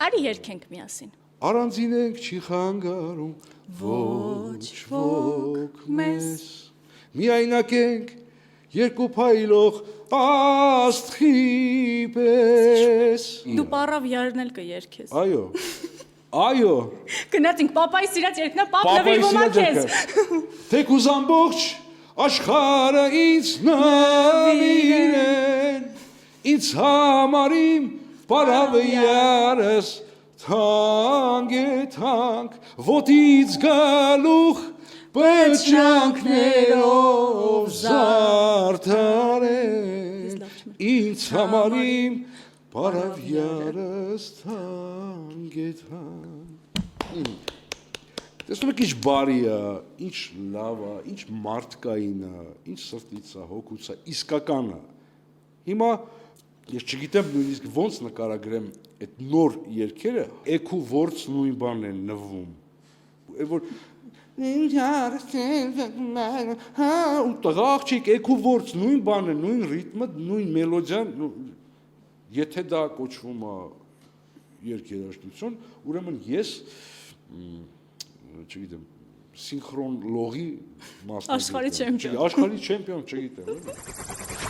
Արի երկենք միասին։ Առանձին ենք չի խանգարում ոչ ոք մեզ միայնակ ենք երկու փայլող աստղի պես Դու պարավյարն էլ կերքես։ Այո Գնացինք պապայի սիրած երկնա պապ նվիրվում է քեզ։ Թեկուզ ամբողջ աշխարհը ինձ նվիրեն ինձ համար իմ պարավյարս թանկ է թանկ ոտից գալուխ պճանքներով զարդարեն ինձ համար իմ պարավյարս թանկ է թանկ Տեսնում եք ինչ բարի է, ինչ լավ է, ինչ մարդկային է, ինչ սրտից է, հոգուց է, իսկական է Հիմա ես չգիտեմ նույնիսկ ոնց նկարագրեմ այդ նոր երգերը էքու որց նույն բանն են նվվում որ ու տղա աղջիկ էքու որց նույն բանը նույն ռիթմը նույն մելոդիան եթե դա կոչվում է երգերաշտություն ուրեմն ես չգիտեմ սինխրոն լողի մասնակից Աշխարհի չեմպիոն չգիտեմ